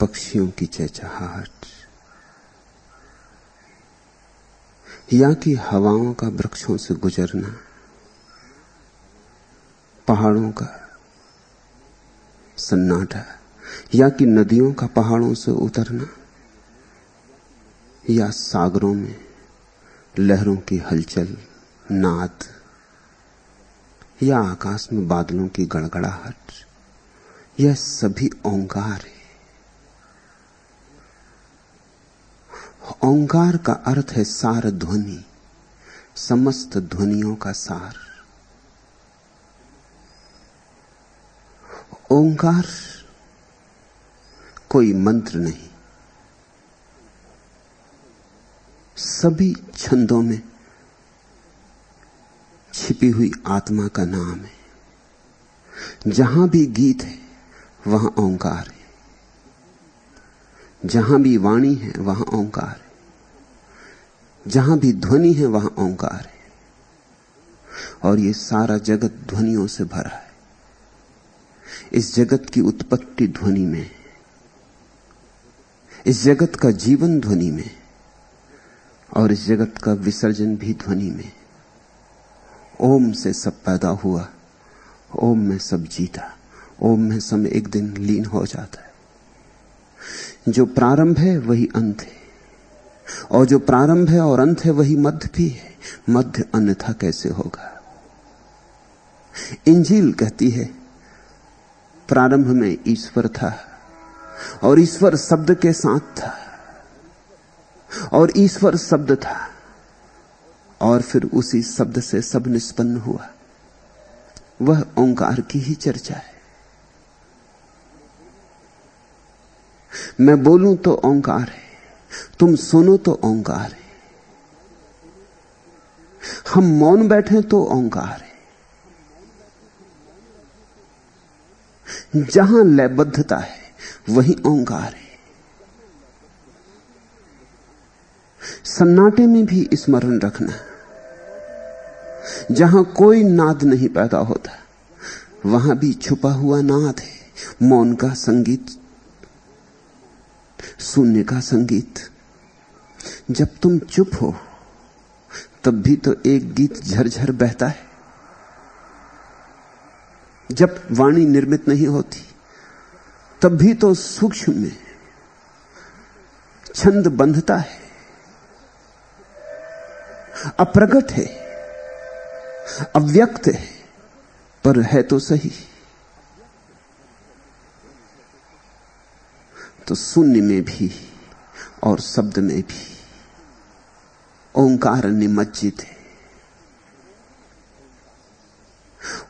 पक्षियों की चहचहाहट, या कि हवाओं का वृक्षों से गुजरना, पहाड़ों का सन्नाटा, या कि नदियों का पहाड़ों से उतरना, या सागरों में लहरों की हलचल, नाद, या आकाश में बादलों की गड़गड़ाहट, यह सभी ओंकार है। ओंकार का अर्थ है सार ध्वनि, समस्त ध्वनियों का सार। ओंकार कोई मंत्र नहीं, सभी छंदों में छिपी हुई आत्मा का नाम है। जहां भी गीत है वहां ओंकार है, जहां भी वाणी है वहां ओंकार है, जहां भी ध्वनि है वहां ओंकार है। और ये सारा जगत ध्वनियों से भरा है। इस जगत की उत्पत्ति ध्वनि में है, इस जगत का जीवन ध्वनि में, और इस जगत का विसर्जन भी ध्वनि में। ओम से सब पैदा हुआ, ओम में सब जीता, ओम में सब एक दिन लीन हो जाता है। जो प्रारंभ है वही अंत है, और जो प्रारंभ है और अंत है वही मध्य भी है। मध्य अन्यथा कैसे होगा? इंजील कहती है प्रारंभ में ईश्वर था, और ईश्वर शब्द के साथ था, और ईश्वर शब्द था, और फिर उसी शब्द से सब निष्पन्न हुआ। वह ओंकार की ही चर्चा है। मैं बोलूं तो ओंकार है, तुम सुनो तो ओंकार है, हम मौन बैठे तो ओंकार है। जहां लयबद्धता है वही ओंकार है। सन्नाटे में भी स्मरण रखना, जहां कोई नाद नहीं पैदा होता वहां भी छुपा हुआ नाद है। मौन का संगीत, शून्य का संगीत। जब तुम चुप हो तब भी तो एक गीत झरझर बहता है। जब वाणी निर्मित नहीं होती तब भी तो सूक्ष्म में छंद बंधता है, अप्रगट है, अव्यक्त है, पर है तो सही। तो शून्य में भी और शब्द में भी ओंकार निमज्जित है।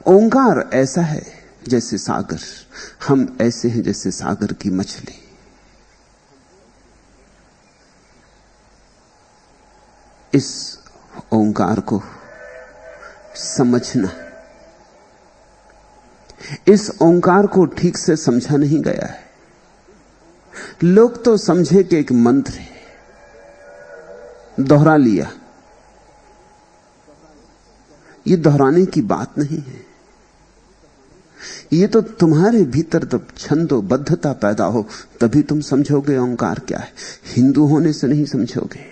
ओंकार ऐसा है जैसे सागर, हम ऐसे हैं जैसे सागर की मछली। इस ओंकार को समझना, इस ओंकार को ठीक से समझा नहीं गया है। लोग तो समझे कि एक मंत्र है, दोहरा लिया। ये दोहराने की बात नहीं है। ये तो तुम्हारे भीतर जब छंदोबद्धता पैदा हो तभी तुम समझोगे ओंकार क्या है। हिंदू होने से नहीं समझोगे,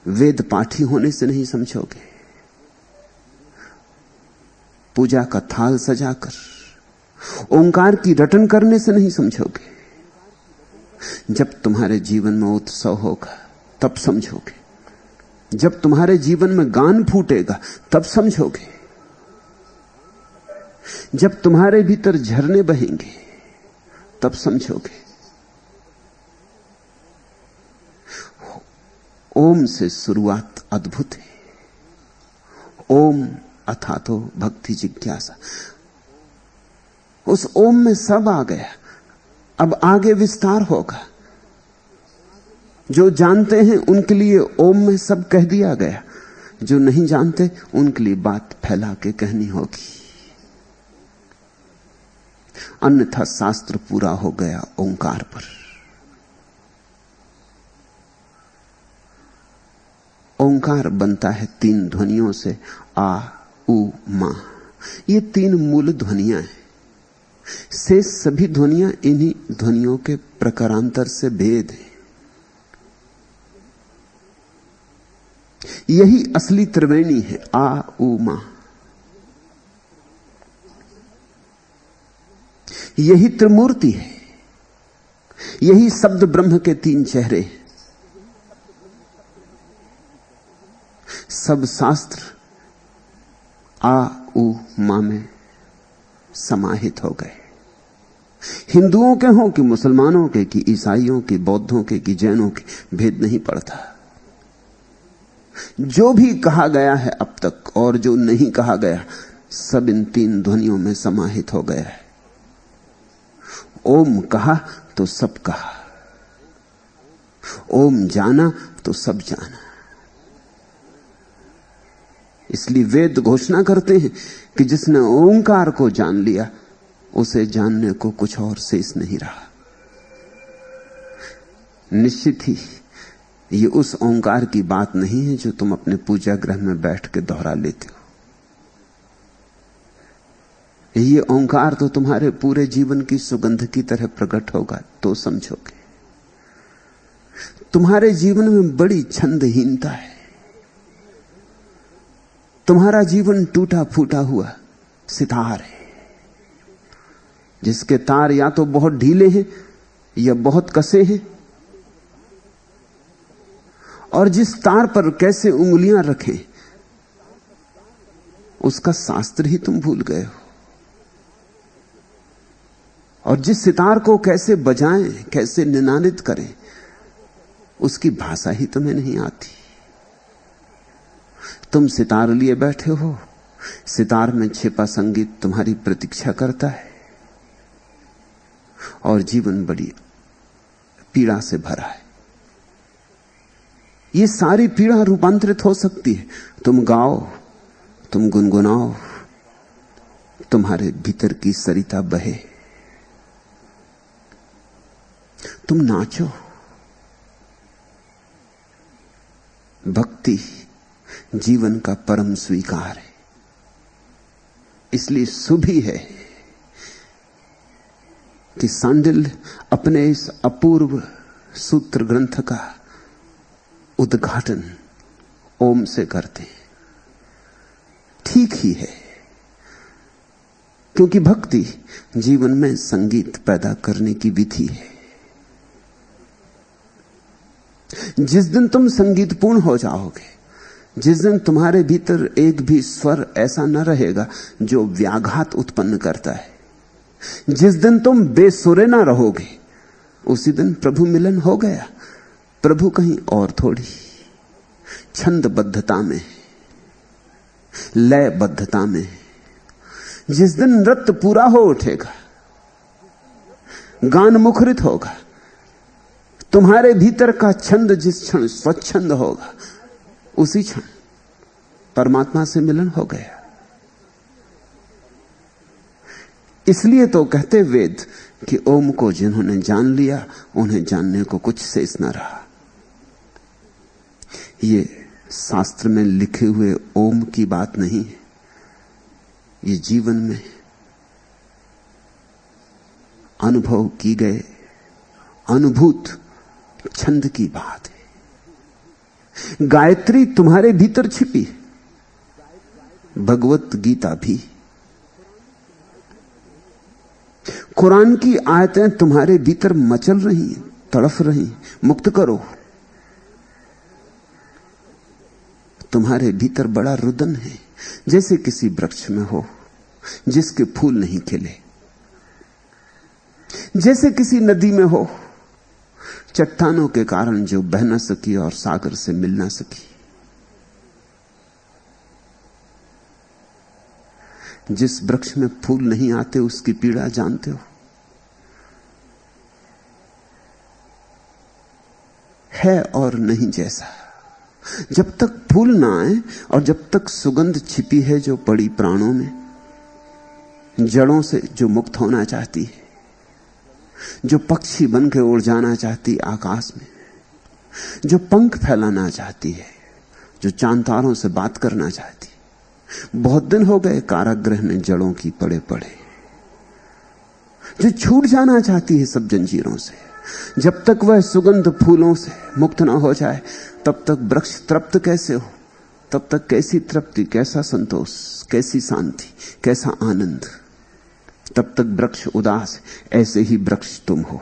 वेद पाठी होने से नहीं समझोगे, पूजा का थाल सजाकर ओंकार की रटन करने से नहीं समझोगे। जब तुम्हारे जीवन में उत्सव होगा तब समझोगे, जब तुम्हारे जीवन में गान फूटेगा तब समझोगे, जब तुम्हारे भीतर झरने बहेंगे तब समझोगे। ओम से शुरुआत अद्भुत है। ओम अथातो भक्ति जिज्ञासा। उस ओम में सब आ गया। अब आगे विस्तार होगा। जो जानते हैं उनके लिए ओम में सब कह दिया गया, जो नहीं जानते उनके लिए बात फैला के कहनी होगी। अन्यथा शास्त्र पूरा हो गया ओंकार पर। ओंकार बनता है तीन ध्वनियों से, आ, उ, मा। ये तीन मूल ध्वनियां हैं। से सभी ध्वनियां इन्हीं ध्वनियों के प्रकारांतर से भेद है। यही असली त्रिवेणी है, आ उ मा। यही त्रिमूर्ति है, यही शब्द ब्रह्म के तीन चेहरे। सब शास्त्र आ उ मा में समाहित हो गए। हिंदुओं के हों कि मुसलमानों के, कि ईसाइयों के, बौद्धों के, कि जैनों के, भेद नहीं पड़ता। जो भी कहा गया है अब तक और जो नहीं कहा गया, सब इन तीन ध्वनियों में समाहित हो गया है। ओम कहा तो सब कहा, ओम जाना तो सब जाना। इसलिए वेद घोषणा करते हैं कि जिसने ओंकार को जान लिया, उसे जानने को कुछ और शेष नहीं रहा। निश्चित ही ये उस ओंकार की बात नहीं है जो तुम अपने पूजा गृह में बैठ के दोहरा लेते हो। ये ओंकार तो तुम्हारे पूरे जीवन की सुगंध की तरह प्रकट होगा तो समझोगे। तुम्हारे जीवन में बड़ी छंदहीनता है। तुम्हारा जीवन टूटा फूटा हुआ सितार है, जिसके तार या तो बहुत ढीले हैं या बहुत कसे हैं, और जिस तार पर कैसे उंगलियां रखें उसका शास्त्र ही तुम भूल गए हो, और जिस सितार को कैसे बजाएं, कैसे निनादित करें, उसकी भाषा ही तुम्हें नहीं आती। तुम सितार लिए बैठे हो, सितार में छिपा संगीत तुम्हारी प्रतीक्षा करता है, और जीवन बड़ी पीड़ा से भरा है। ये सारी पीड़ा रूपांतरित हो सकती है। तुम गाओ, तुम गुनगुनाओ, तुम्हारे भीतर की सरिता बहे, तुम नाचो। भक्ति जीवन का परम स्वीकार है। इसलिए शुभ ही है कि सांडिल्य अपने इस अपूर्व सूत्र ग्रंथ का उद्घाटन ओम से करते हैं। ठीक ही है, क्योंकि भक्ति जीवन में संगीत पैदा करने की विधि है। जिस दिन तुम संगीतपूर्ण हो जाओगे, जिस दिन तुम्हारे भीतर एक भी स्वर ऐसा न रहेगा जो व्याघात उत्पन्न करता है, जिस दिन तुम बेसुरे ना रहोगे, उसी दिन प्रभु मिलन हो गया। प्रभु कहीं और थोड़ी, छंदबद्धता में, लयबद्धता में। जिस दिन नृत्य पूरा हो उठेगा, गान मुखरित होगा, तुम्हारे भीतर का छंद जिस क्षण स्वच्छंद होगा, उसी क्षण परमात्मा से मिलन हो गया। इसलिए तो कहते वेद कि ओम को जिन्होंने जान लिया, उन्हें जानने को कुछ शेष न रहा। ये शास्त्र में लिखे हुए ओम की बात नहीं है, ये जीवन में अनुभव की गए अनुभूत छंद की बात है। गायत्री तुम्हारे भीतर छिपी, भगवत गीता भी, कुरान की आयतें तुम्हारे भीतर मचल रही, तड़फ रही। मुक्त करो। तुम्हारे भीतर बड़ा रुदन है, जैसे किसी वृक्ष में हो जिसके फूल नहीं खिले, जैसे किसी नदी में हो चट्टानों के कारण जो बह न सकी और सागर से मिल ना सकी। जिस वृक्ष में फूल नहीं आते उसकी पीड़ा जानते हो। है और नहीं जैसा। जब तक फूल ना आए और जब तक सुगंध छिपी है जो पड़ी प्राणों में, जड़ों से जो मुक्त होना चाहती है, जो पक्षी बन के उड़ जाना चाहती आकाश में, जो पंख फैलाना चाहती है, जो चांद तारों से बात करना चाहती है। बहुत दिन हो गए कारागृह में जड़ों की पड़े पड़े। जो छूट जाना चाहती है सब जंजीरों से। जब तक वह सुगंध फूलों से मुक्त ना हो जाए तब तक वृक्ष तृप्त कैसे हो? तब तक कैसी तृप्ति, कैसा संतोष, कैसी शांति, कैसा आनंद? तब तक वृक्ष उदास है। ऐसे ही वृक्ष तुम हो।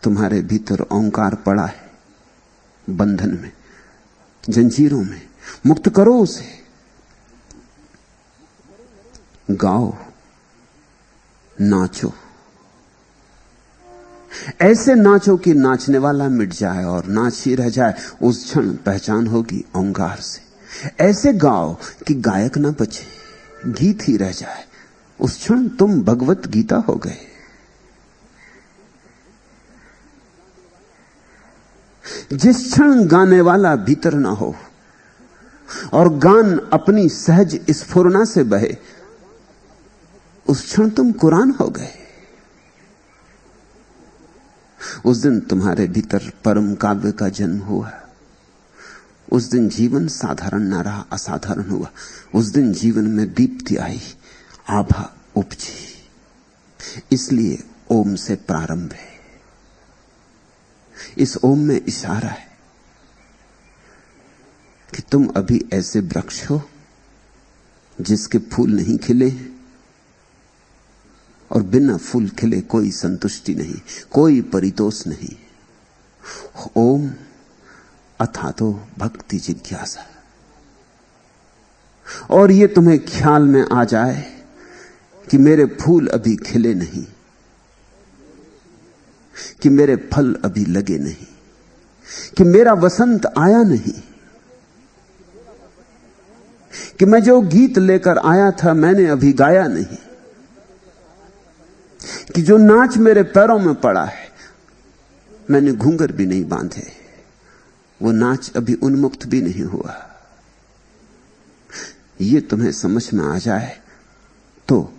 तुम्हारे भीतर ओंकार पड़ा है, बंधन में, जंजीरों में। मुक्त करो उसे। गाओ, नाचो, ऐसे नाचो कि नाचने वाला मिट जाए और नाच ही रह जाए। उस क्षण पहचान होगी ओंकार से। ऐसे गाओ कि गायक ना बचे, गीत ही रह जाए। उस क्षण तुम भगवत गीता हो गए। जिस क्षण गाने वाला भीतर ना हो और गान अपनी सहज स्फुरना से बहे, उस क्षण तुम कुरान हो गए। उस दिन तुम्हारे भीतर परम काव्य का जन्म हुआ। उस दिन जीवन साधारण ना रहा, असाधारण हुआ। उस दिन जीवन में दीप्ति आई, आभा उपजी। इसलिए ओम से प्रारंभ है। इस ओम में इशारा है कि तुम अभी ऐसे वृक्ष हो जिसके फूल नहीं खिले, और बिना फूल खिले कोई संतुष्टि नहीं, कोई परितोष नहीं। ओम अथातो भक्ति जिज्ञासा। और ये तुम्हें ख्याल में आ जाए कि मेरे फूल अभी खिले नहीं, कि मेरे फल अभी लगे नहीं, कि मेरा वसंत आया नहीं, कि मैं जो गीत लेकर आया था मैंने अभी गाया नहीं, कि जो नाच मेरे पैरों में पड़ा है मैंने घूंघर भी नहीं बांधे, वो नाच अभी उन्मुक्त भी नहीं हुआ। ये तुम्हें समझ में आ जाए तो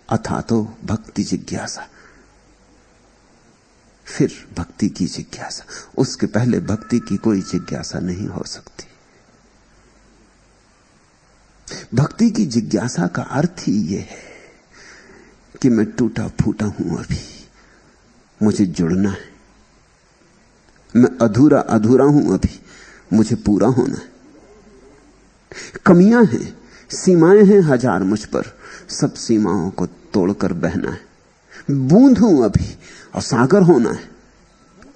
अथातो भक्ति जिज्ञासा, फिर भक्ति की जिज्ञासा। उसके पहले भक्ति की कोई जिज्ञासा नहीं हो सकती। भक्ति की जिज्ञासा का अर्थ ही यह है कि मैं टूटा फूटा हूं, अभी मुझे जुड़ना है। मैं अधूरा अधूरा हूं, अभी मुझे पूरा होना है। कमियां हैं, सीमाएं हैं हजार मुझ पर, सब सीमाओं को तोड़कर बहना है। बूंद हूं अभी और सागर होना है।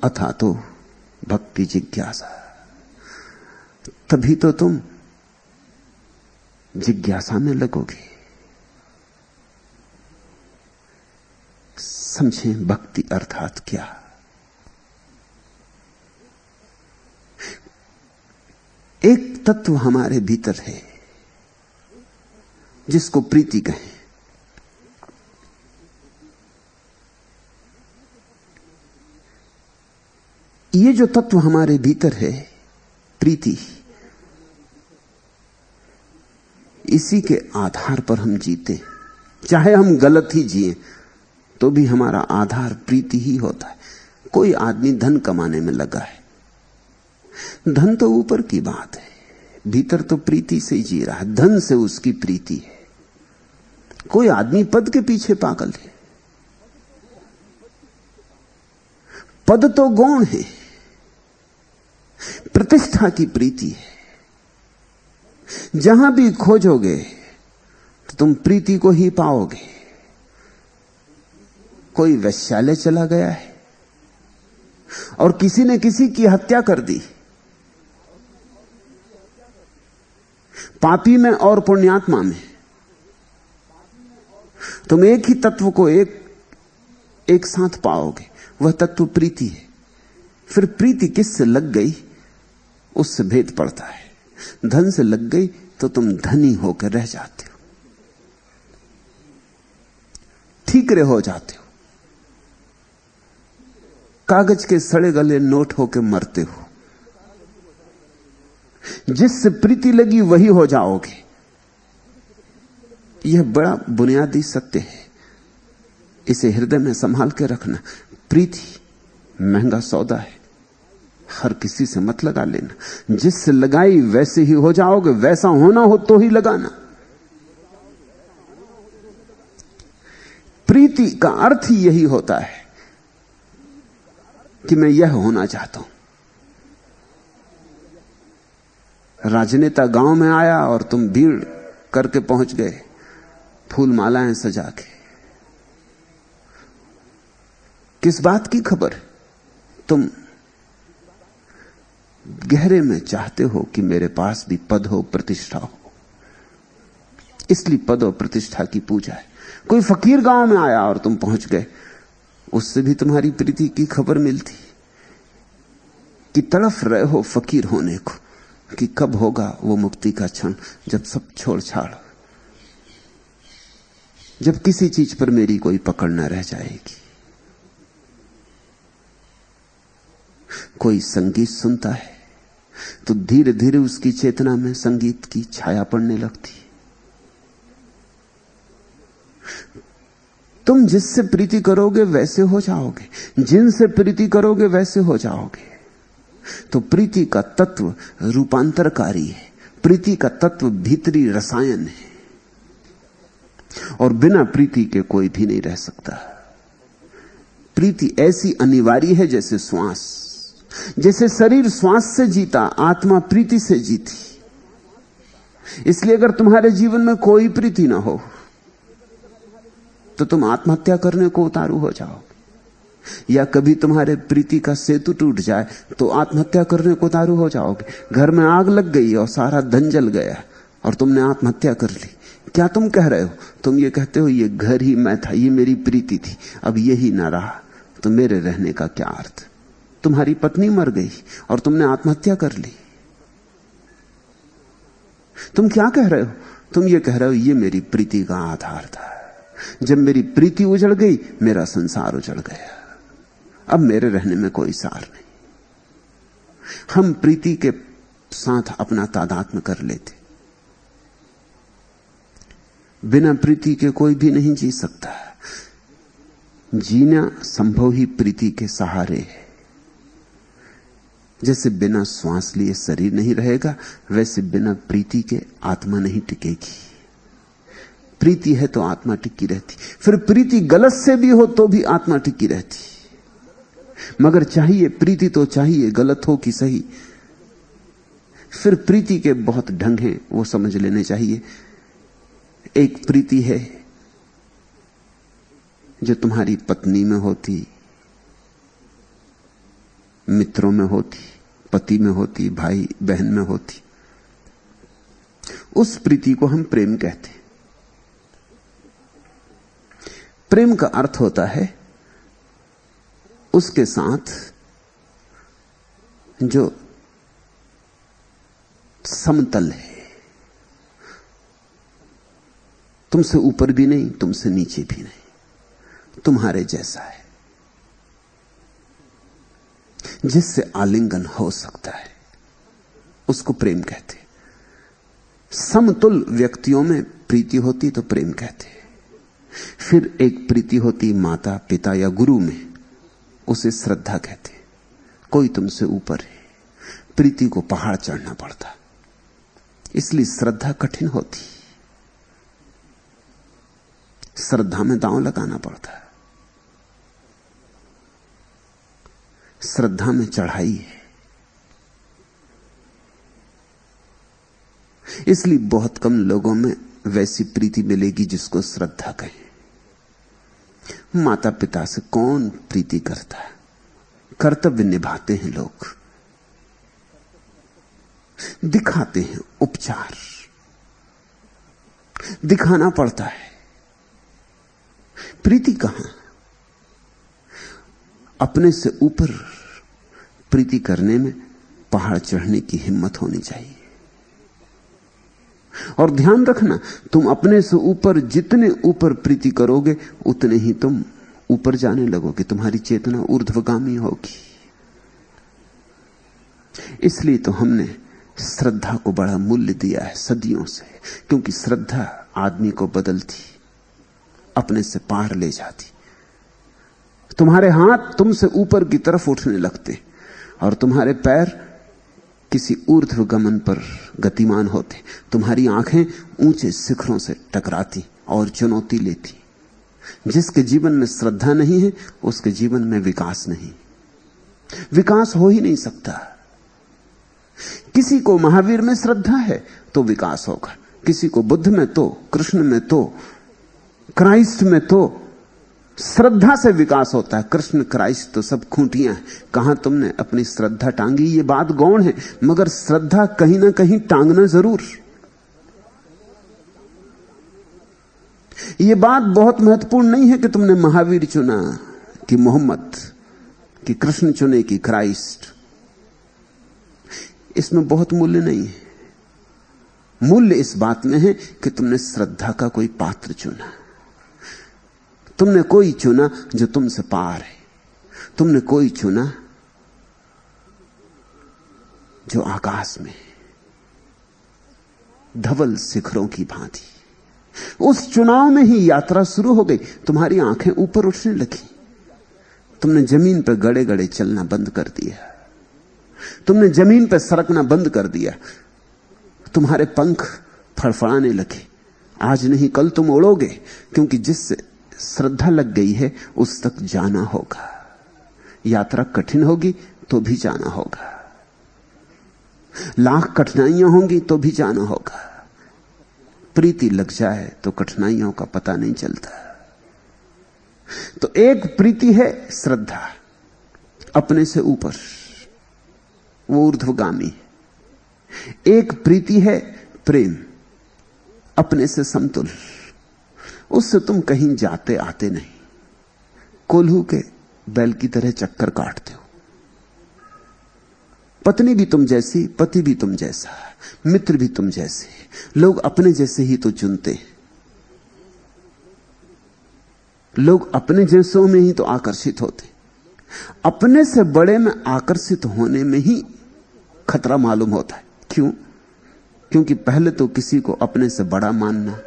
अथा तो भक्ति जिज्ञासा। तभी तो तुम जिज्ञासा में लगोगे। समझें भक्ति अर्थात क्या। एक तत्व हमारे भीतर है जिसको प्रीति कहें। ये जो तत्व हमारे भीतर है, प्रीति, इसी के आधार पर हम जीते। चाहे हम गलत ही जिए तो भी हमारा आधार प्रीति ही होता है। कोई आदमी धन कमाने में लगा है, धन तो ऊपर की बात है, भीतर तो प्रीति से ही जी रहा है। धन से उसकी प्रीति है। कोई आदमी पद के पीछे पागल है। पद तो गौण है, प्रतिष्ठा की प्रीति है। जहां भी खोजोगे तो तुम प्रीति को ही पाओगे। कोई वैश्यालय चला गया है और किसी ने किसी की हत्या कर दी, पापी में और पुण्यात्मा में तुम एक ही तत्व को एक साथ पाओगे। वह तत्व प्रीति है। फिर प्रीति किससे लग गई उससे भेद पड़ता है। धन से लग गई तो तुम धनी होकर रह जाते हो, ठीकरे हो जाते हो, कागज के सड़े गले नोट होकर मरते हो। जिससे प्रीति लगी वही हो जाओगे। यह बड़ा बुनियादी सत्य है, इसे हृदय में संभाल के रखना। प्रीति महंगा सौदा है, हर किसी से मत लगा लेना। जिससे लगाई वैसे ही हो जाओगे, वैसा होना हो तो ही लगाना। प्रीति का अर्थ ही यही होता है कि मैं यह होना चाहता हूं। राजनेता गांव में आया और तुम भीड़ करके पहुंच गए, फूल मालाएं सजा के। किस बात की खबर? तुम गहरे में चाहते हो कि मेरे पास भी पद हो, प्रतिष्ठा हो, इसलिए पद और प्रतिष्ठा की पूजा है। कोई फकीर गांव में आया और तुम पहुंच गए, उससे भी तुम्हारी प्रीति की खबर मिलती कि तड़फ रहे हो फकीर होने को, कि कब होगा वो मुक्ति का क्षण, जब सब छोड़ छाड़, जब किसी चीज पर मेरी कोई पकड़ न रह जाएगी। कोई संगीत सुनता है तो धीरे धीरे उसकी चेतना में संगीत की छाया पड़ने लगती। तुम जिससे प्रीति करोगे वैसे हो जाओगे, जिनसे प्रीति करोगे वैसे हो जाओगे। तो प्रीति का तत्व रूपांतरकारी है, प्रीति का तत्व भीतरी रसायन है, और बिना प्रीति के कोई भी नहीं रह सकता। प्रीति ऐसी अनिवार्य है जैसे श्वास, जैसे शरीर श्वास से जीता, आत्मा प्रीति से जीती। इसलिए अगर तुम्हारे जीवन में कोई प्रीति ना हो तो तुम आत्महत्या करने को उतारू हो जाओगे, या कभी तुम्हारे प्रीति का सेतु टूट जाए तो आत्महत्या करने को उतारू हो जाओगे। घर में आग लग गई और सारा धन जल गया और तुमने आत्महत्या कर ली। क्या तुम कह रहे हो? तुम ये कहते हो ये घर ही मैं था, ये मेरी प्रीति थी, अब यही ना रहा तो मेरे रहने का क्या अर्थ? तुम्हारी पत्नी मर गई और तुमने आत्महत्या कर ली। तुम क्या कह रहे हो? तुम ये कह रहे हो ये मेरी प्रीति का आधार था, जब मेरी प्रीति उजड़ गई मेरा संसार उजड़ गया, अब मेरे रहने में कोई सार नहीं। हम प्रीति के साथ अपना तादात्म्य कर लेते। बिना प्रीति के कोई भी नहीं जी सकता। जीना संभव ही प्रीति के सहारे है। जैसे बिना श्वास लिए शरीर नहीं रहेगा, वैसे बिना प्रीति के आत्मा नहीं टिकेगी। प्रीति है तो आत्मा टिकी रहती, फिर प्रीति गलत से भी हो तो भी आत्मा टिकी रहती। मगर चाहिए प्रीति तो चाहिए, गलत हो कि सही। फिर प्रीति के बहुत ढंग हैं, वो समझ लेने चाहिए। एक प्रीति है जो तुम्हारी पत्नी में होती, मित्रों में होती, पति में होती, भाई बहन में होती। उस प्रीति को हम प्रेम कहते हैं। प्रेम का अर्थ होता है उसके साथ जो समतल है, तुमसे ऊपर भी नहीं, तुमसे नीचे भी नहीं, तुम्हारे जैसा है, जिससे आलिंगन हो सकता है, उसको प्रेम कहते हैं। समतुल व्यक्तियों में प्रीति होती तो प्रेम कहते हैं। फिर एक प्रीति होती माता पिता या गुरु में, उसे श्रद्धा कहते हैं। कोई तुमसे ऊपर है, प्रीति को पहाड़ चढ़ना पड़ता, इसलिए श्रद्धा कठिन होती, श्रद्धा में दांव लगाना पड़ता है। श्रद्धा में चढ़ाई है, इसलिए बहुत कम लोगों में वैसी प्रीति मिलेगी जिसको श्रद्धा कहें। माता पिता से कौन प्रीति करता है? कर्तव्य निभाते हैं लोग, दिखाते हैं, उपचार दिखाना पड़ता है। प्रीति कहां? अपने से ऊपर प्रीति करने में पहाड़ चढ़ने की हिम्मत होनी चाहिए। और ध्यान रखना, तुम अपने से ऊपर जितने ऊपर प्रीति करोगे उतने ही तुम ऊपर जाने लगोगे, तुम्हारी चेतना ऊर्ध्वगामी होगी। इसलिए तो हमने श्रद्धा को बड़ा मूल्य दिया है सदियों से, क्योंकि श्रद्धा आदमी को बदलती, अपने से पार ले जाती। तुम्हारे हाथ तुमसे ऊपर की तरफ उठने लगते और तुम्हारे पैर किसी ऊर्ध्व गमन पर गतिमान होते, तुम्हारी आंखें ऊंचे शिखरों से टकराती और चुनौती लेती। जिसके जीवन में श्रद्धा नहीं है उसके जीवन में विकास नहीं, विकास हो ही नहीं सकता। किसी को महावीर में श्रद्धा है तो विकास होगा, किसी को बुद्ध में तो, कृष्ण में तो, क्राइस्ट में तो श्रद्धा से विकास होता है। कृष्ण क्राइस्ट तो सब खूंटियां हैं, कहां तुमने अपनी श्रद्धा टांगी, ये बात गौण है, मगर श्रद्धा कहीं ना कहीं टांगना जरूर। ये बात बहुत महत्वपूर्ण नहीं है कि तुमने महावीर चुना कि मोहम्मद, कि कृष्ण चुने कि क्राइस्ट, इसमें बहुत मूल्य नहीं है। मूल्य इस बात में है कि तुमने श्रद्धा का कोई पात्र चुना, तुमने कोई चुना जो तुमसे पार है, तुमने कोई चुना जो आकाश में धवल शिखरों की भांति। उस चुनाव में ही यात्रा शुरू हो गई, तुम्हारी आंखें ऊपर उठने लगी, तुमने जमीन पर गड़े गड़े चलना बंद कर दिया, तुमने जमीन पर सरकना बंद कर दिया, तुम्हारे पंख फड़फड़ाने लगे। आज नहीं कल तुम उड़ोगे, क्योंकि जिससे श्रद्धा लग गई है उस तक जाना होगा। यात्रा कठिन होगी तो भी जाना होगा, लाख कठिनाइयां होंगी तो भी जाना होगा। प्रीति लग जाए तो कठिनाइयों का पता नहीं चलता। तो एक प्रीति है श्रद्धा, अपने से ऊपर, वो ऊर्ध्वगामी। एक प्रीति है प्रेम, अपने से समतुल, उससे तुम कहीं जाते आते नहीं, कोल्हू के बैल की तरह चक्कर काटते हो। पत्नी भी तुम जैसी, पति भी तुम जैसा, मित्र भी तुम जैसे, लोग अपने जैसे ही तो चुनते हैं, लोग अपने जैसों में ही तो आकर्षित होते। अपने से बड़े में आकर्षित होने में ही खतरा मालूम होता है। क्यों? क्योंकि पहले तो किसी को अपने से बड़ा मानना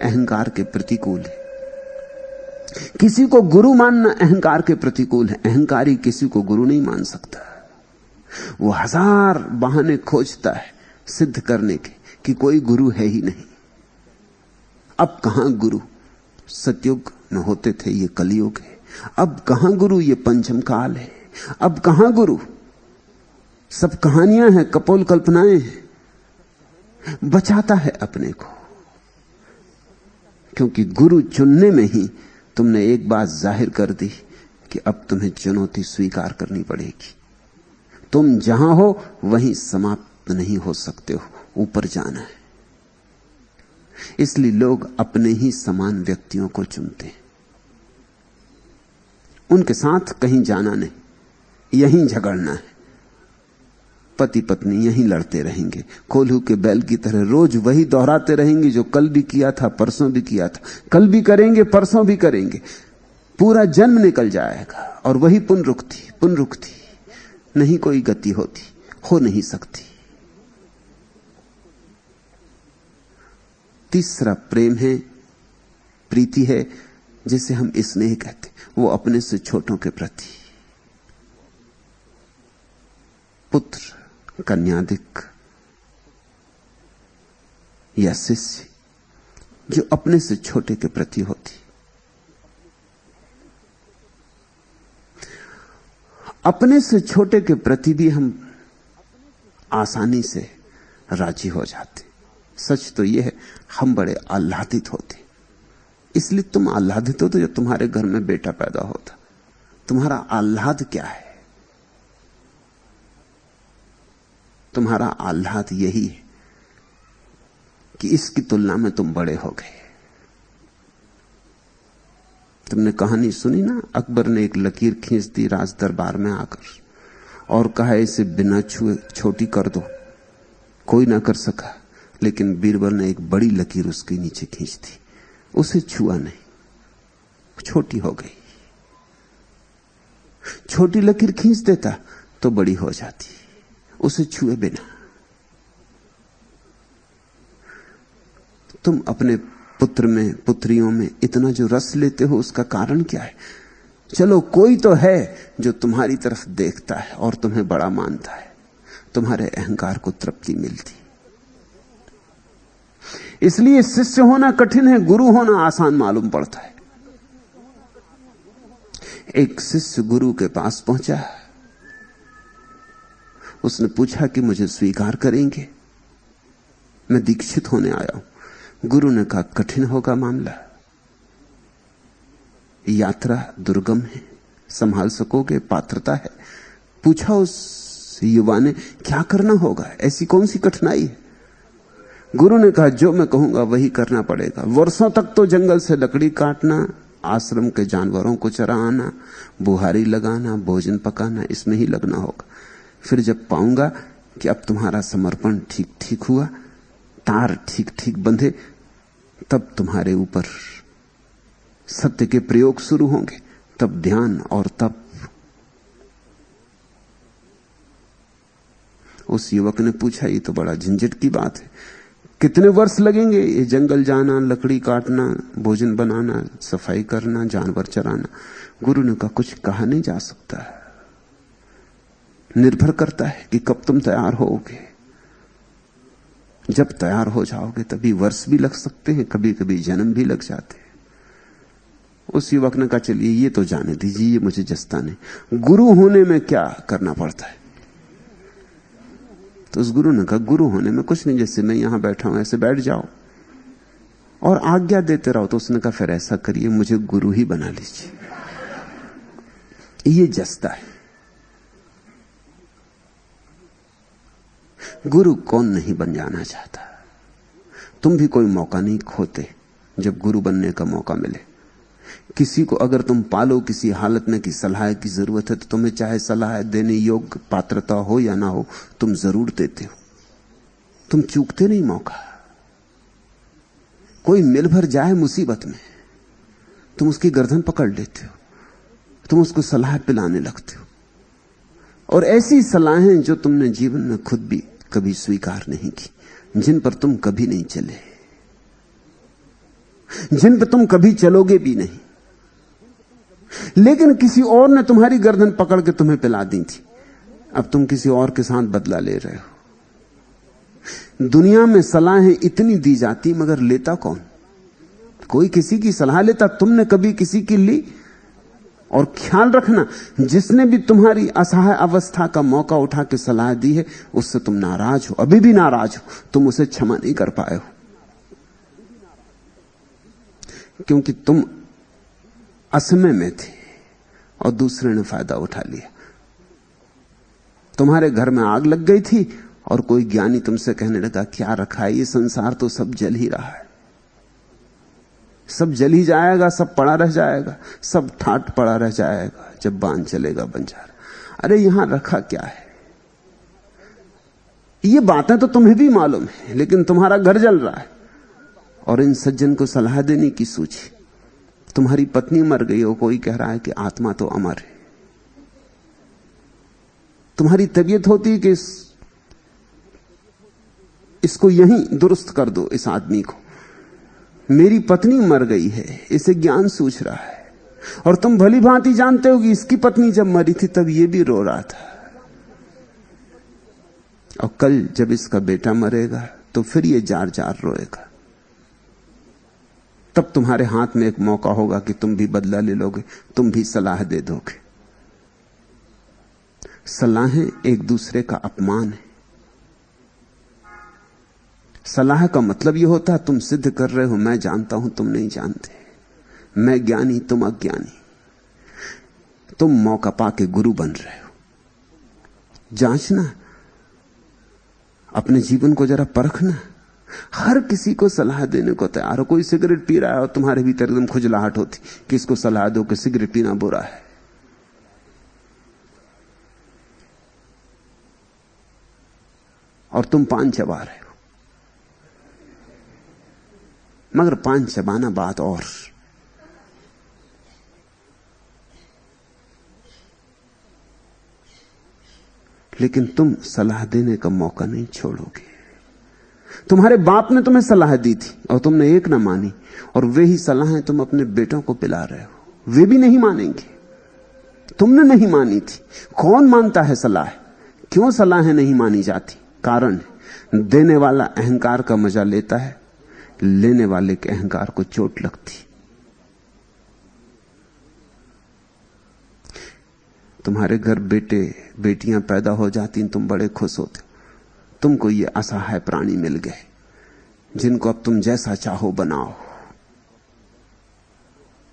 अहंकार के प्रतिकूल है, किसी को गुरु मानना अहंकार के प्रतिकूल है। अहंकारी किसी को गुरु नहीं मान सकता, वो हजार बहाने खोजता है सिद्ध करने के कि कोई गुरु है ही नहीं। अब कहां गुरु? सतयुग में होते थे, ये कलयुग है। अब कहां गुरु? ये पंचम काल है। अब कहां गुरु? सब कहानियां हैं, कपोल कल्पनाएं हैं। बचाता है अपने को, क्योंकि गुरु चुनने में ही तुमने एक बात जाहिर कर दी कि अब तुम्हें चुनौती स्वीकार करनी पड़ेगी। तुम जहां हो वहीं समाप्त नहीं हो सकते हो, ऊपर जाना है। इसलिए लोग अपने ही समान व्यक्तियों को चुनते हैं, उनके साथ कहीं जाना नहीं, यहीं झगड़ना है। पति पत्नी यहीं लड़ते रहेंगे, कोल्हू के बैल की तरह रोज वही दोहराते रहेंगे जो कल भी किया था, परसों भी किया था, कल भी करेंगे, परसों भी करेंगे। पूरा जन्म निकल जाएगा और वही पुनरुक्ति पुनरुक्ति, नहीं कोई गति होती, हो नहीं सकती। तीसरा प्रेम है, प्रीति है, जिसे हम स्नेह कहते, वो अपने से छोटों के प्रति। पुत्र, कन्यादिक या शिष्य जो अपने से छोटे के प्रति होती। अपने से छोटे के प्रति भी हम आसानी से राजी हो जाते। सच तो यह है, हम बड़े आह्लादित होते। इसलिए तुम आह्लादित होते जब तुम्हारे घर में बेटा पैदा होता। तुम्हारा आह्लाद क्या है? तुम्हारा आह्लाद यही है कि इसकी तुलना में तुम बड़े हो गए। तुमने कहानी सुनी ना, अकबर ने एक लकीर खींच दी राज दरबार में आकर और कहा इसे बिना छुए छोटी कर दो। कोई ना कर सका, लेकिन बीरबल ने एक बड़ी लकीर उसके नीचे खींच दी, उसे छुआ नहीं, छोटी हो गई। छोटी लकीर खींच देता तो बड़ी हो जाती, उसे छुए बिना। तुम अपने पुत्र में, पुत्रियों में इतना जो रस लेते हो, उसका कारण क्या है? चलो कोई तो है जो तुम्हारी तरफ देखता है और तुम्हें बड़ा मानता है, तुम्हारे अहंकार को तृप्ति मिलती। इसलिए शिष्य होना कठिन है, गुरु होना आसान मालूम पड़ता है। एक शिष्य गुरु के पास पहुंचा। उसने पूछा कि मुझे स्वीकार करेंगे, मैं दीक्षित होने आया हूं। गुरु ने कहा कठिन होगा मामला, यात्रा दुर्गम है, संभाल सकोगे, पात्रता है। पूछा उस युवा ने क्या करना होगा, ऐसी कौन सी कठिनाई है? गुरु ने कहा जो मैं कहूंगा वही करना पड़ेगा। वर्षों तक तो जंगल से लकड़ी काटना, आश्रम के जानवरों को चराना, बुहारी लगाना, भोजन पकाना, इसमें ही लगना होगा। फिर जब पाऊंगा कि अब तुम्हारा समर्पण ठीक ठीक हुआ, तार ठीक ठीक बंधे, तब तुम्हारे ऊपर सत्य के प्रयोग शुरू होंगे, तब ध्यान और तप। उस युवक ने पूछा ये तो बड़ा झंझट की बात है, कितने वर्ष लगेंगे ये जंगल जाना, लकड़ी काटना, भोजन बनाना, सफाई करना, जानवर चराना? गुरु ने कहा कुछ कहा नहीं जा सकता, निर्भर करता है कि कब तुम तैयार होगे। जब तैयार हो जाओगे तभी वर्ष भी लग सकते हैं, कभी कभी जन्म भी लग जाते हैं। उस युवक ने कहा चलिए ये तो जाने दीजिए, ये मुझे जसता नहीं, गुरु होने में क्या करना पड़ता है? तो उस गुरु ने कहा गुरु होने में कुछ नहीं, जैसे मैं यहां बैठा हूं ऐसे बैठ जाओ और आज्ञा देते रहो। तो उसने कहा फिर ऐसा करिए, मुझे गुरु ही बना लीजिए, ये जसता है। गुरु कौन नहीं बन जाना चाहता? तुम भी कोई मौका नहीं खोते जब गुरु बनने का मौका मिले। किसी को अगर तुम पालो किसी हालत में कि सलाह की जरूरत है, तो तुम्हें चाहे सलाह देने योग्य पात्रता हो या ना हो, तुम जरूर देते हो। तुम चूकते नहीं मौका। कोई मिल भर जाए मुसीबत में, तुम उसकी गर्दन पकड़ लेते हो, तुम उसको सलाह पिलाने लगते हो। और ऐसी सलाहें जो तुमने जीवन में खुद भी कभी स्वीकार नहीं की, जिन पर तुम कभी नहीं चले, जिन पर तुम कभी चलोगे भी नहीं, लेकिन किसी और ने तुम्हारी गर्दन पकड़ के तुम्हें पिला दी थी, अब तुम किसी और के साथ बदला ले रहे हो। दुनिया में सलाहें इतनी दी जाती, मगर लेता कौन? कोई किसी की सलाह लेता? तुमने कभी किसी की ली? और ख्याल रखना, जिसने भी तुम्हारी असहाय अवस्था का मौका उठा के सलाह दी है, उससे तुम नाराज हो, अभी भी नाराज हो, तुम उसे क्षमा नहीं कर पाए हो, क्योंकि तुम असमय में थे और दूसरे ने फायदा उठा लिया। तुम्हारे घर में आग लग गई थी और कोई ज्ञानी तुमसे कहने लगा क्या रखा है, ये संसार तो सब जल ही रहा है, सब जल ही जाएगा, सब पड़ा रह जाएगा, सब ठाट पड़ा रह जाएगा जब बांध चलेगा बंजारा। अरे यहां रखा क्या है? ये बातें तो तुम्हें भी मालूम है, लेकिन तुम्हारा घर जल रहा है और इन सज्जन को सलाह देने की सूझी। तुम्हारी पत्नी मर गई हो, कोई कह रहा है कि आत्मा तो अमर है। तुम्हारी तबीयत होती है कि इसको यहीं दुरुस्त कर दो, इस आदमी को। मेरी पत्नी मर गई है, इसे ज्ञान सूझ रहा है, और तुम भली भांति जानते हो कि इसकी पत्नी जब मरी थी तब ये भी रो रहा था, और कल जब इसका बेटा मरेगा तो फिर ये जार जार रोएगा। तब तुम्हारे हाथ में एक मौका होगा कि तुम भी बदला ले लोगे, तुम भी सलाह दे दोगे। सलाहें एक दूसरे का अपमान है। सलाह का मतलब यह होता है तुम सिद्ध कर रहे हो मैं जानता हूं, तुम नहीं जानते, मैं ज्ञानी, तुम अज्ञानी। तुम मौका पाके गुरु बन रहे हो। जांचना, अपने जीवन को जरा परखना। हर किसी को सलाह देने को तैयार हो। कोई सिगरेट पी रहा है और तुम्हारे भीतर एकदम खुजलाहट होती कि इसको सलाह दो कि सिगरेट पीना बुरा है, और तुम पान चबा रहे हो। मगर पान चबाना बात और, लेकिन तुम सलाह देने का मौका नहीं छोड़ोगे। तुम्हारे बाप ने तुम्हें सलाह दी थी और तुमने एक ना मानी, और वे ही सलाहें तुम अपने बेटों को पिला रहे हो, वे भी नहीं मानेंगे। तुमने नहीं मानी थी। कौन मानता है सलाह? क्यों सलाहें नहीं मानी जाती? कारण देने वाला अहंकार का मजा लेता है, लेने वाले के अहंकार को चोट लगती। तुम्हारे घर बेटे बेटियां पैदा हो जाती, तुम बड़े खुश होते। तुमको ये असहाय प्राणी मिल गए जिनको अब तुम जैसा चाहो बनाओ,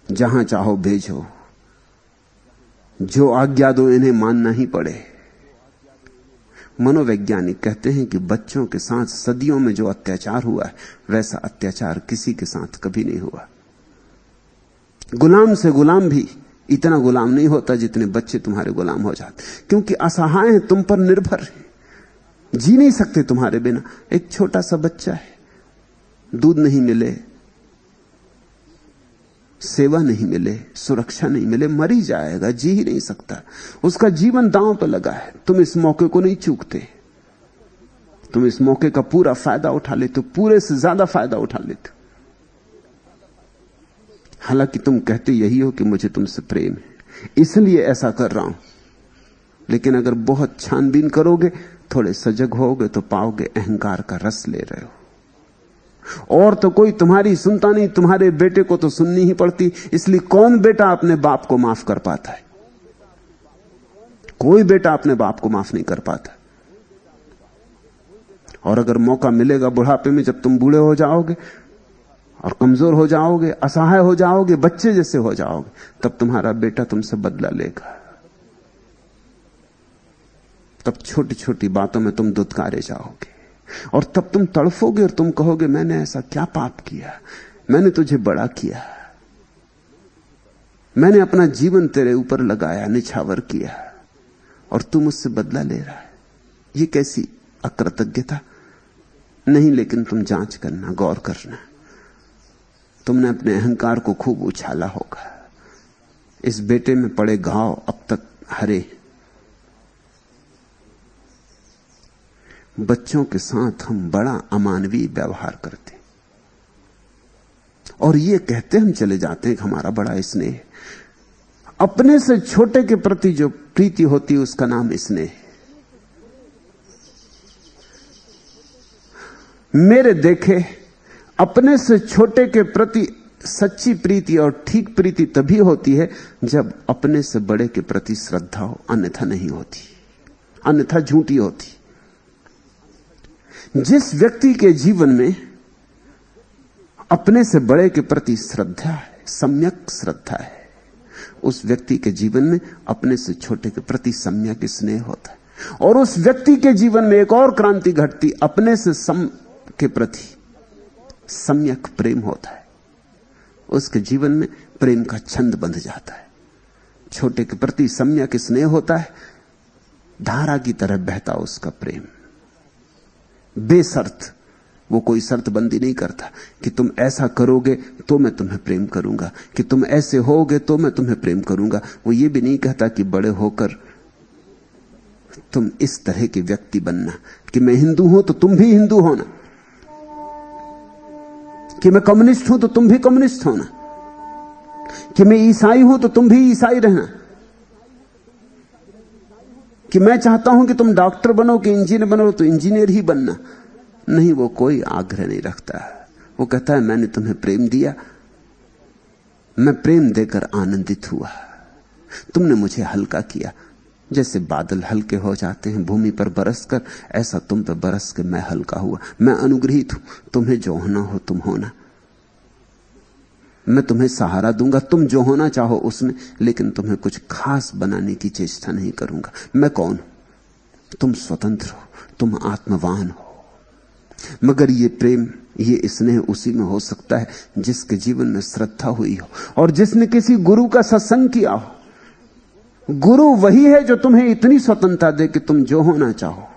जहां चाहो भेजो, जो आज्ञा दो इन्हें मानना ही पड़े। मनोवैज्ञानिक कहते हैं कि बच्चों के साथ सदियों में जो अत्याचार हुआ है, वैसा अत्याचार किसी के साथ कभी नहीं हुआ। गुलाम से गुलाम भी इतना गुलाम नहीं होता जितने बच्चे तुम्हारे गुलाम हो जाते, क्योंकि असहाय हैं, तुम पर निर्भर हैं, जी नहीं सकते तुम्हारे बिना। एक छोटा सा बच्चा है, दूध नहीं मिले, सेवा नहीं मिले, सुरक्षा नहीं मिले, मर ही जाएगा, जी ही नहीं सकता। उसका जीवन दांव पर लगा है। तुम इस मौके को नहीं चूकते, तुम इस मौके का पूरा फायदा उठा लेते हो, पूरे से ज्यादा फायदा उठा लेते हो। हालांकि तुम कहते यही हो कि मुझे तुमसे प्रेम है, इसलिए ऐसा कर रहा हूं। लेकिन अगर बहुत छानबीन करोगे, थोड़े सजग होगे, तो पाओगे अहंकार का रस ले रहे हो। और तो कोई तुम्हारी सुनता नहीं, तुम्हारे बेटे को तो सुननी ही पड़ती। इसलिए कौन बेटा अपने बाप को माफ कर पाता है? कोई बेटा अपने बाप को माफ नहीं कर पाता। और अगर मौका मिलेगा बुढ़ापे में, जब तुम बूढ़े हो जाओगे और कमजोर हो जाओगे, असहाय हो जाओगे, बच्चे जैसे हो जाओगे, तब तुम्हारा बेटा तुमसे बदला लेगा। तब छोटी छोटी बातों में तुम दुत्कारे जाओगे, और तब तुम तड़फोगे और तुम कहोगे, मैंने ऐसा क्या पाप किया, मैंने तुझे बड़ा किया, मैंने अपना जीवन तेरे ऊपर लगाया, निछावर किया, और तू मुझसे बदला ले रहा है। ये कैसी अकृतज्ञता। नहीं, लेकिन तुम जांच करना, गौर करना, तुमने अपने अहंकार को खूब उछाला होगा। इस बेटे में पड़े घाव अब तक हरे। बच्चों के साथ हम बड़ा अमानवीय व्यवहार करते, और ये कहते हम चले जाते हैं कि हमारा बड़ा स्नेह। अपने से छोटे के प्रति जो प्रीति होती है, उसका नाम स्नेह। मेरे देखे अपने से छोटे के प्रति सच्ची प्रीति और ठीक प्रीति तभी होती है जब अपने से बड़े के प्रति श्रद्धा हो, अन्यथा नहीं होती, अन्यथा झूठी होती। जिस व्यक्ति के जीवन में अपने से बड़े के प्रति श्रद्धा है, सम्यक श्रद्धा है, उस व्यक्ति के जीवन में अपने से छोटे के प्रति सम्यक स्नेह होता है। और उस व्यक्ति के जीवन में एक और क्रांति घटती, अपने से सम के प्रति सम्यक प्रेम होता है। उसके जीवन में प्रेम का छंद बंध जाता है। छोटे के प्रति सम्यक स्नेह होता है, धारा की तरह बहता उसका प्रेम, बेशर्त। वो कोई शर्त बंदी नहीं करता कि तुम ऐसा करोगे तो मैं तुम्हें प्रेम करूंगा, कि तुम ऐसे होगे तो मैं तुम्हें प्रेम करूंगा। वो ये भी नहीं कहता कि बड़े होकर तुम इस तरह के व्यक्ति बनना, कि मैं हिंदू हूं तो तुम भी हिंदू होना, कि मैं कम्युनिस्ट हूं तो तुम भी कम्युनिस्ट होना, कि मैं ईसाई हूं तो तुम भी ईसाई रहना, कि मैं चाहता हूं कि तुम डॉक्टर बनो कि इंजीनियर बनो तो इंजीनियर ही बनना। नहीं, वो कोई आग्रह नहीं रखता। वो कहता है मैंने तुम्हें प्रेम दिया, मैं प्रेम देकर आनंदित हुआ, तुमने मुझे हल्का किया। जैसे बादल हल्के हो जाते हैं भूमि पर बरसकर, ऐसा तुम पर बरस के मैं हल्का हुआ। मैं अनुग्रहित हूं, तुम्हें जो होना हो तुम होना, मैं तुम्हें सहारा दूंगा, तुम जो होना चाहो उसमें, लेकिन तुम्हें कुछ खास बनाने की चेष्टा नहीं करूंगा। मैं कौन हूं? तुम स्वतंत्र हो, तुम आत्मवान हो। मगर ये प्रेम, ये स्नेह उसी में हो सकता है जिसके जीवन में श्रद्धा हुई हो और जिसने किसी गुरु का सत्संग किया हो। गुरु वही है जो तुम्हें इतनी स्वतंत्रता दे कि तुम जो होना चाहो,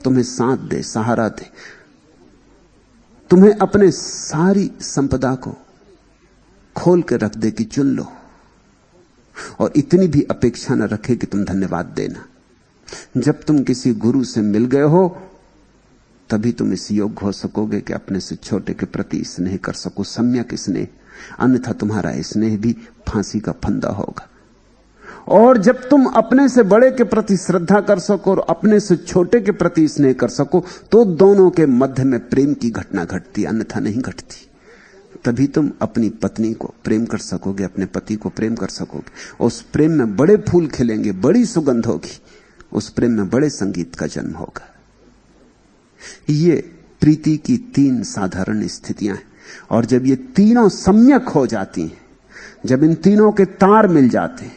तुम्हें साथ दे, सहारा दे, तुम्हें अपने सारी संपदा को खोल के रख दे कि चुन लो, और इतनी भी अपेक्षा न रखे कि तुम धन्यवाद देना। जब तुम किसी गुरु से मिल गए हो तभी तुम इस योग्य हो सकोगे कि अपने से छोटे के प्रति स्नेह कर सको, सम्यक स्नेह। अन्यथा तुम्हारा स्नेह भी फांसी का फंदा होगा। और जब तुम अपने से बड़े के प्रति श्रद्धा कर सको और अपने से छोटे के प्रति स्नेह कर सको, तो दोनों के मध्य में प्रेम की घटना घटती, अन्यथा नहीं घटती। तभी तुम अपनी पत्नी को प्रेम कर सकोगे, अपने पति को प्रेम कर सकोगे। उस प्रेम में बड़े फूल खिलेंगे, बड़ी सुगंध होगी, उस प्रेम में बड़े संगीत का जन्म होगा। ये प्रीति की 3 साधारण स्थितियां हैं, और जब ये तीनों सम्यक हो जाती हैं, जब इन तीनों के तार मिल जाते हैं,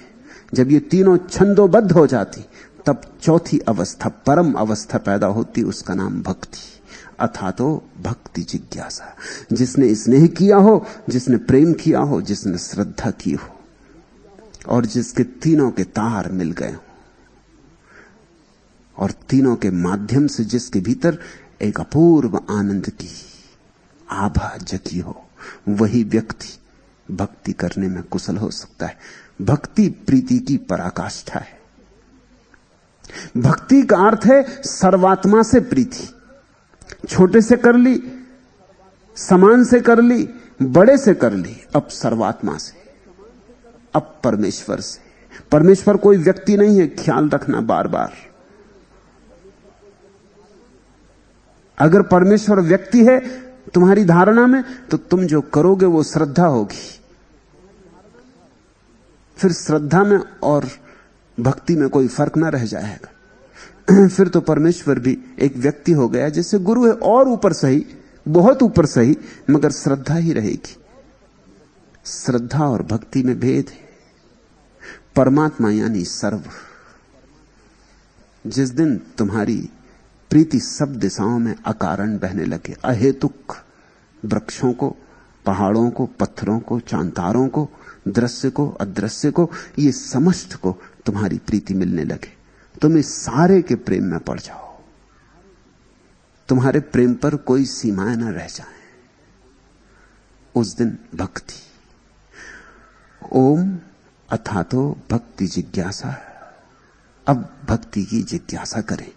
जब ये तीनों छंदोबद्ध हो जाती, तब चौथी अवस्था, परम अवस्था पैदा होती, उसका नाम भक्ति। अथा तो भक्ति जिज्ञासा। जिसने स्नेह किया हो, जिसने प्रेम किया हो, जिसने श्रद्धा की हो, और जिसके तीनों के तार मिल गए हो, और तीनों के माध्यम से जिसके भीतर एक अपूर्व आनंद की आभा जगी हो, वही व्यक्ति भक्ति करने में कुशल हो सकता है। भक्ति प्रीति की पराकाष्ठा है। भक्ति का अर्थ है सर्वात्मा से प्रीति। छोटे से कर ली, समान से कर ली, बड़े से कर ली, अब सर्वात्मा से, अब परमेश्वर से। परमेश्वर कोई व्यक्ति नहीं है, ख्याल रखना बार बार। अगर परमेश्वर व्यक्ति है तुम्हारी धारणा में, तो तुम जो करोगे वो श्रद्धा होगी। फिर श्रद्धा में और भक्ति में कोई फर्क ना रह जाएगा। फिर तो परमेश्वर भी एक व्यक्ति हो गया, जैसे गुरु है, और ऊपर सही, बहुत ऊपर सही, मगर श्रद्धा ही रहेगी। श्रद्धा और भक्ति में भेद है। परमात्मा यानी सर्व। जिस दिन तुम्हारी प्रीति सब दिशाओं में अकारण बहने लगे, अहेतुक, वृक्षों को, पहाड़ों को, पत्थरों को, चांतारों को, दृश्य को, अदृश्य को, ये समस्त को तुम्हारी प्रीति मिलने लगे, तुम इस सारे के प्रेम में पड़ जाओ। तुम्हारे प्रेम पर कोई सीमाएं न रह जाएं। उस दिन भक्ति। ओम अथातो भक्ति जिज्ञासा। अब भक्ति की जिज्ञासा करें।